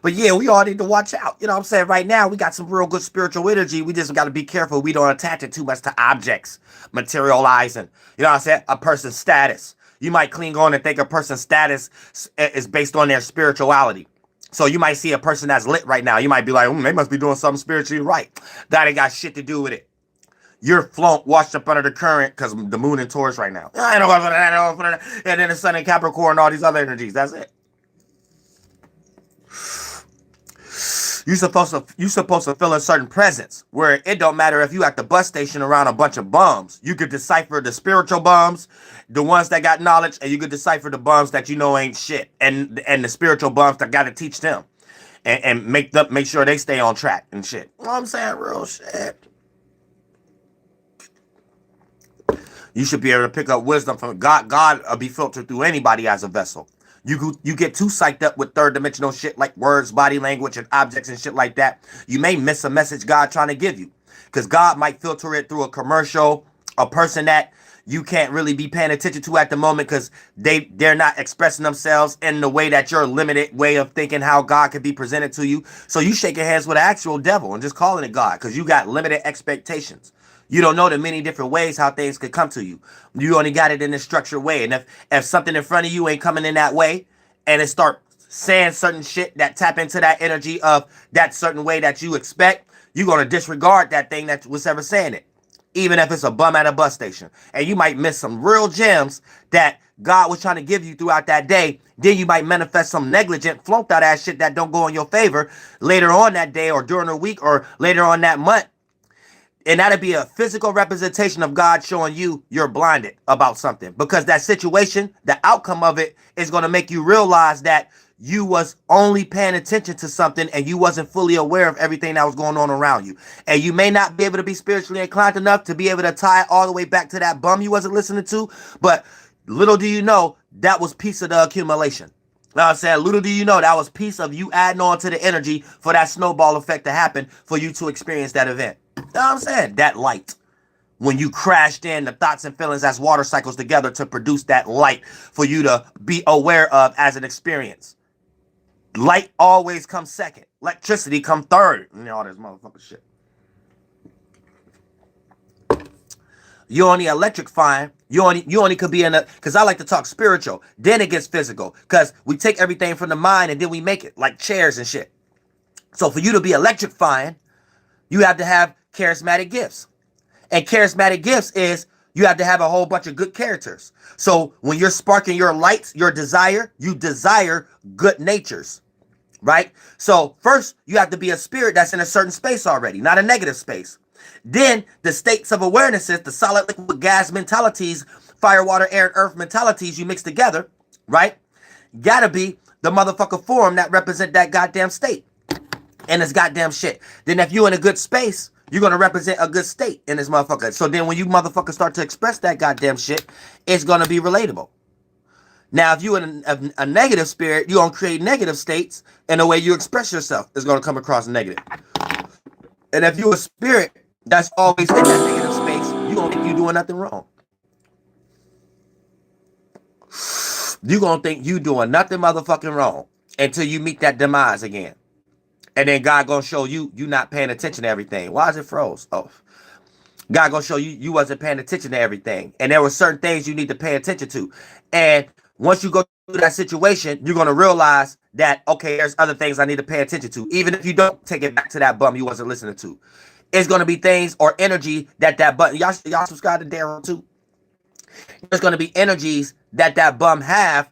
But yeah, we all need to watch out. You know what I'm saying? Right now, we got some real good spiritual energy. We just got to be careful we don't attach it too much to objects, materializing. You know what I'm saying? A person's status. You might cling on and think a person's status is based on their spirituality. So you might see a person that's lit right now. You might be like, they must be doing something spiritually right. That ain't got shit to do with it. You're float washed up under the current because the moon in Taurus right now. And then the sun in Capricorn and all these other energies. That's it. You supposed to feel a certain presence where it don't matter if you at the bus station around a bunch of bums. You could decipher the spiritual bums, the ones that got knowledge, and you could decipher the bums that you know ain't shit, and the spiritual bums that got to teach them, and make sure they stay on track and shit. You know what I'm saying? Real shit. You should be able to pick up wisdom from God. God will be filtered through anybody as a vessel. You get too psyched up with third dimensional shit like words, body language, and objects and shit like that. You may miss a message God trying to give you. Because God might filter it through a commercial, a person that you can't really be paying attention to at the moment because they're not expressing themselves in the way that your limited way of thinking how God can be presented to you. So you shaking hands with an actual devil and just calling it God because you got limited expectations. You don't know the many different ways how things could come to you. You only got it in this structured way. And if something in front of you ain't coming in that way and it start saying certain shit that tap into that energy of that certain way that you expect, you're going to disregard that thing that was ever saying it. Even if it's a bum at a bus station. And you might miss some real gems that God was trying to give you throughout that day. Then you might manifest some negligent, flunked out ass shit that don't go in your favor later on that day or during the week or later on that month. And that'd be a physical representation of God showing you you're blinded about something. Because that situation, the outcome of it is going to make you realize that you was only paying attention to something and you wasn't fully aware of everything that was going on around you. And you may not be able to be spiritually inclined enough to be able to tie it all the way back to that bum you wasn't listening to. But little do you know, that was piece of the accumulation. You know what I'm saying? Little do you know, that was piece of you adding on to the energy for that snowball effect to happen for you to experience that event. You know what I'm saying? That light. When you crashed in the thoughts and feelings as water cycles together to produce that light for you to be aware of as an experience. Light always comes second. Electricity comes third. And all this motherfucker shit. You only electrifying. You only could be in a, because I like to talk spiritual. Then it gets physical. Because we take everything from the mind and then we make it like chairs and shit. So for you to be electrifying, you have to have charismatic gifts. And charismatic gifts is you have to have a whole bunch of good characters. So when you're sparking your lights, your desire, you desire good natures, right? So first you have to be a spirit that's in a certain space already, not a negative space. Then the states of awarenesses, the solid, liquid, gas mentalities, fire, water, air, and earth mentalities you mix together, right? Gotta be the motherfucker form that represent that goddamn state and it's goddamn shit. Then if you in a good space, you're going to represent a good state in this motherfucker. So then when you motherfuckers start to express that goddamn shit, it's going to be relatable. Now, if you in a negative spirit, you're going to create negative states, and the way you express yourself is going to come across negative. And if you're a spirit that's always in that negative space, you're going to think you're doing nothing wrong. You're going to think you're doing nothing motherfucking wrong until you meet that demise again. And then God gonna show you not paying attention to everything. Why is it froze? Oh, God gonna show you wasn't paying attention to everything. And there were certain things you need to pay attention to. And once you go through that situation, you're gonna realize that, okay, there's other things I need to pay attention to. Even if you don't take it back to that bum you wasn't listening to. It's gonna be things or energy that button. Y'all subscribe to Daryl too. There's gonna be energies that bum have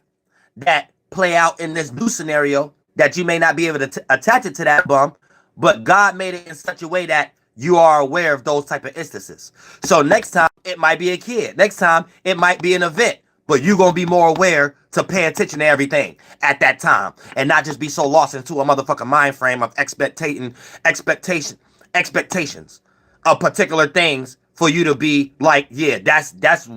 that play out in this new scenario that you may not be able to attach it to that bum, but God made it in such a way that you are aware of those type of instances. So next time, it might be a kid. Next time, it might be an event, but you're going to be more aware to pay attention to everything at that time and not just be so lost into a motherfucking mind frame of expectations of particular things for you to be like, yeah, that's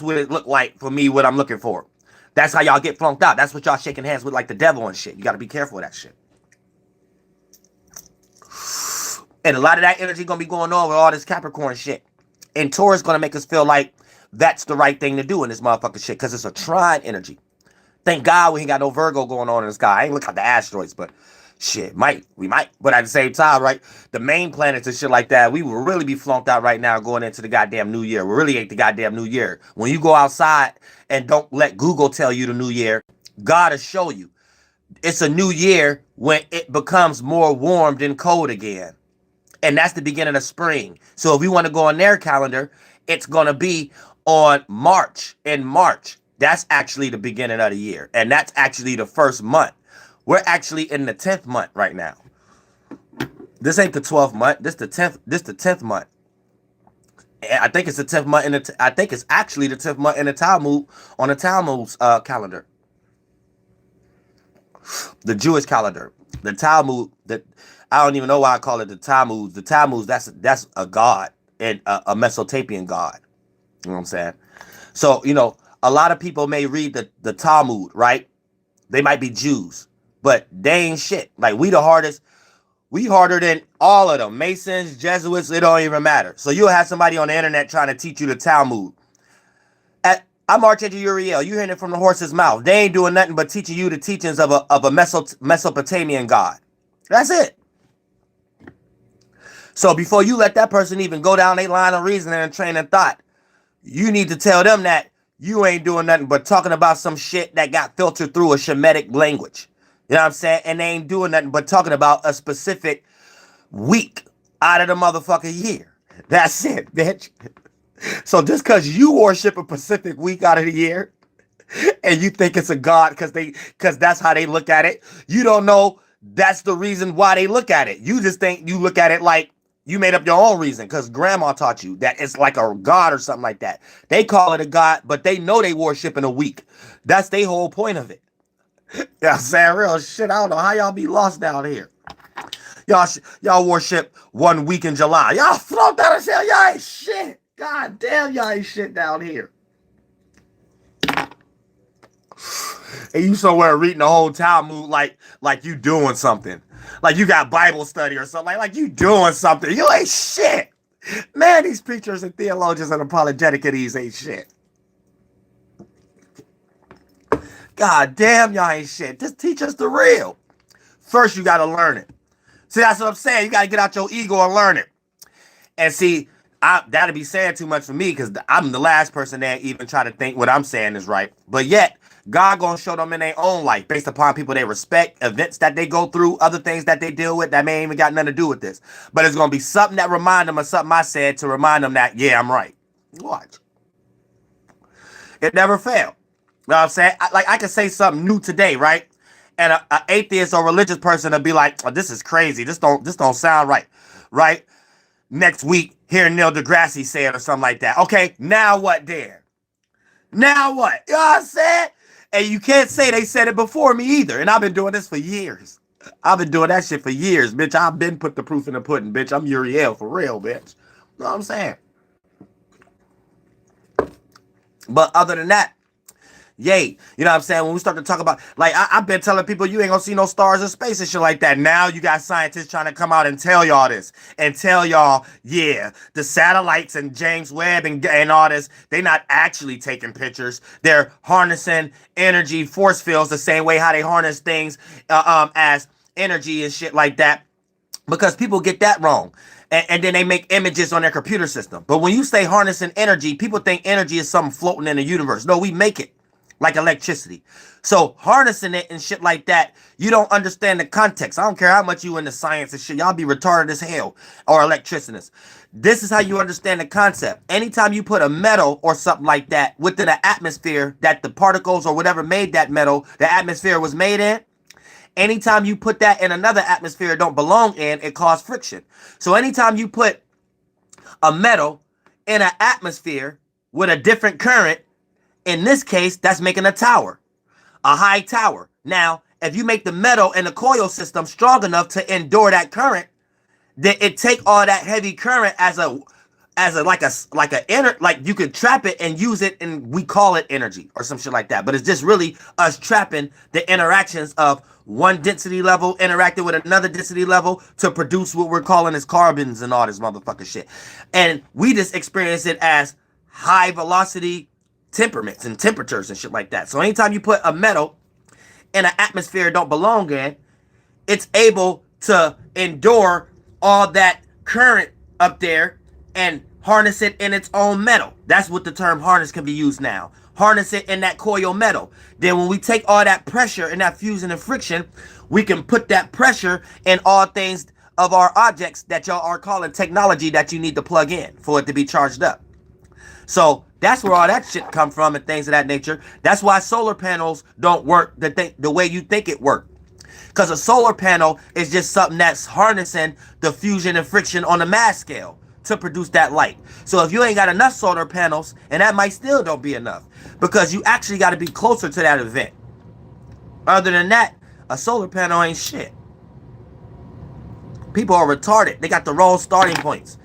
what it looked like for me, what I'm looking for. That's how y'all get flunked out. That's what y'all shaking hands with like the devil and shit. You got to be careful of that shit. And a lot of that energy going to be going on with all this Capricorn shit. And Taurus going to make us feel like that's the right thing to do in this motherfucking shit because it's a trine energy. Thank God we ain't got no Virgo going on in the sky. I ain't look at the asteroids, but shit, we might. But at the same time, right, the main planets and shit like that, we will really be flunked out right now going into the goddamn new year. We really ain't the goddamn new year. When you go outside and don't let Google tell you the new year, God will show you. It's a new year when it becomes more warm than cold again. And that's the beginning of spring. So if we want to go on their calendar, it's going to be on March. In March, that's actually the beginning of the year. And that's actually the first month. We're actually in the 10th month right now. This ain't the 12th month. This the 10th month. And I think it's the 10th month I think it's actually the 10th month in the Talmud, on the Talmud's calendar. The Jewish calendar. The Talmud, I don't even know why I call it the Talmud. The Talmud, that's a god, and a Mesopotamian god. You know what I'm saying? So, a lot of people may read the Talmud, right? They might be Jews, but they ain't shit. Like, we harder than all of them. Masons, Jesuits, it don't even matter. So you'll have somebody on the internet trying to teach you the Talmud. I'm Archangel Uriel. You hearing it from the horse's mouth. They ain't doing nothing but teaching you the teachings of a Mesopotamian god. That's it. So before you let that person even go down their line of reasoning and train of thought, you need to tell them that you ain't doing nothing but talking about some shit that got filtered through a Shemitic language. You know what I'm saying? And they ain't doing nothing but talking about a specific week out of the motherfucking year. That's it, bitch. So just because you worship a Pacific week out of the year and you think it's a god because that's how they look at it, you don't know that's the reason why they look at it. You just think you look at it like you made up your own reason because grandma taught you that it's like a god or something like that. They call it a god, but they know they worship in a week. That's their whole point of it. Yeah, I'm saying real shit. I don't know how y'all be lost down here. Y'all worship 1 week in July. Y'all float down and say y'all ain't shit. God damn, y'all ain't shit down here. And you somewhere reading the whole Talmud like you doing something. Like you got Bible study or something. Like you doing something. You ain't shit. Man, these preachers and theologians and apologetics ain't shit. God damn, y'all ain't shit. Just teach us the real. First, you got to learn it. See, that's what I'm saying. You got to get out your ego and learn it. And see, that'd be saying too much for me because I'm the last person that even try to think what I'm saying is right. But yet, God gonna show them in their own life based upon people they respect, events that they go through, other things that they deal with that may even got nothing to do with this. But it's gonna be something that remind them of something I said to remind them that, yeah, I'm right. Watch. It never failed. You know what I'm saying? I can say something new today, right? And an atheist or religious person will be like, oh, this is crazy. This don't sound right. Right? Next week, hear Neil deGrasse say it or something like that. Okay, now what then? Now what? You know what I'm saying? And you can't say they said it before me either. And I've been doing this for years. I've been doing that shit for years, bitch. I've been put the proof in the pudding, bitch. I'm Uriel for real, bitch. You know what I'm saying? But other than that, yay. You know what I'm saying? When we start to talk about, like, I've been telling people you ain't gonna see no stars in space and shit like that. Now you got scientists trying to come out and tell y'all this. And tell y'all, yeah, the satellites and James Webb and all this, they not actually taking pictures. They're harnessing energy, force fields, the same way how they harness things as energy and shit like that. Because people get that wrong. And then they make images on their computer system. But when you say harnessing energy, people think energy is something floating in the universe. No, we make it. Like electricity. So harnessing it and shit like that, you don't understand the context. I don't care how much you into science and shit. Y'all be retarded as hell or electricians. This is how you understand the concept. Anytime you put a metal or something like that within an atmosphere that the particles or whatever made that metal, the atmosphere was made in, anytime you put that in another atmosphere it don't belong in, it causes friction. So anytime you put a metal in an atmosphere with a different current, in this case, that's making a tower, a high tower. Now, if you make the metal in the coil system strong enough to endure that current, then it take all that heavy current as like you could trap it and use it, and we call it energy or some shit like that. But it's just really us trapping the interactions of one density level interacting with another density level to produce what we're calling as carbons and all this motherfucking shit. And we just experience it as high velocity temperaments and temperatures and shit like that. So anytime you put a metal in an atmosphere it don't belong in, it's able to endure all that current up there and harness it in its own metal. That's what the term harness can be used now. Harness it in that coil metal. Then when we take all that pressure and that fusion and friction, we can put that pressure in all things of our objects that y'all are calling technology that you need to plug in for it to be charged up. So that's where all that shit come from and things of that nature. That's why solar panels don't work the way you think it works. Because a solar panel is just something that's harnessing the fusion and friction on a mass scale to produce that light. So if you ain't got enough solar panels, and that might still don't be enough, because you actually got to be closer to that event. Other than that, a solar panel ain't shit. People are retarded. They got the wrong starting points.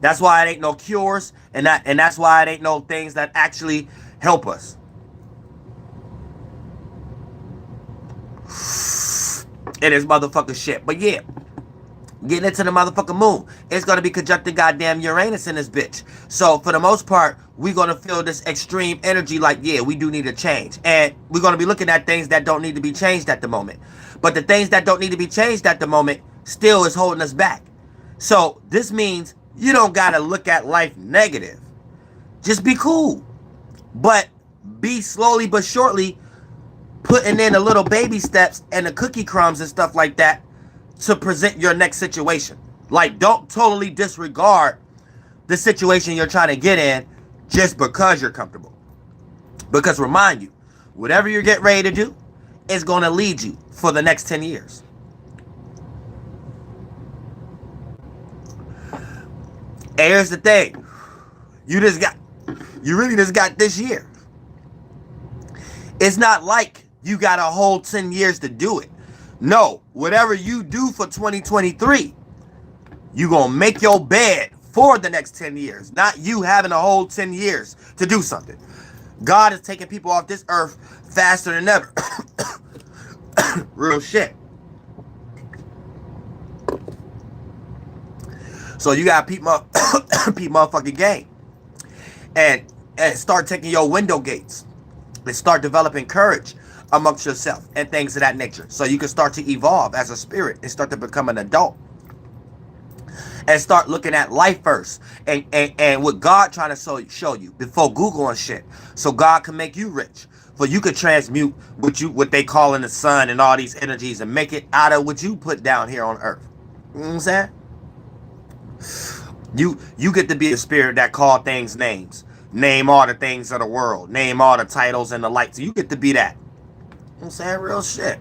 That's why it ain't no cures, and that's why it ain't no things that actually help us. It is motherfucking shit. But yeah, getting into the motherfucking moon, it's going to be conjuncting goddamn Uranus in this bitch. So for the most part, we're going to feel this extreme energy like, yeah, we do need a change. And we're going to be looking at things that don't need to be changed at the moment. But the things that don't need to be changed at the moment still is holding us back. So this means you don't got to look at life negative. Just be cool. But be slowly but surely putting in the little baby steps and the cookie crumbs and stuff like that to present your next situation. Like, don't totally disregard the situation you're trying to get in just because you're comfortable. Because remind you, whatever you're getting ready to do is going to lead you for the next 10 years. And here's the thing. You really just got this year. It's not like you got a whole 10 years to do it. No, whatever you do for 2023, you gonna make your bed for the next 10 years. Not you having a whole 10 years to do something. God is taking people off this earth faster than ever. Real shit. So you gotta peep motherfucking game. And start taking your window gates. And start developing courage amongst yourself and things of that nature. So you can start to evolve as a spirit and start to become an adult. And start looking at life first. And what God trying to show you before Google and shit. So God can make you rich. For you could transmute what they call in the sun and all these energies and make it out of what you put down here on earth. You know what I'm saying? You get to be a spirit that call things names. Name all the things of the world. Name all the titles and the lights. You get to be that. You know what I'm saying? Real shit.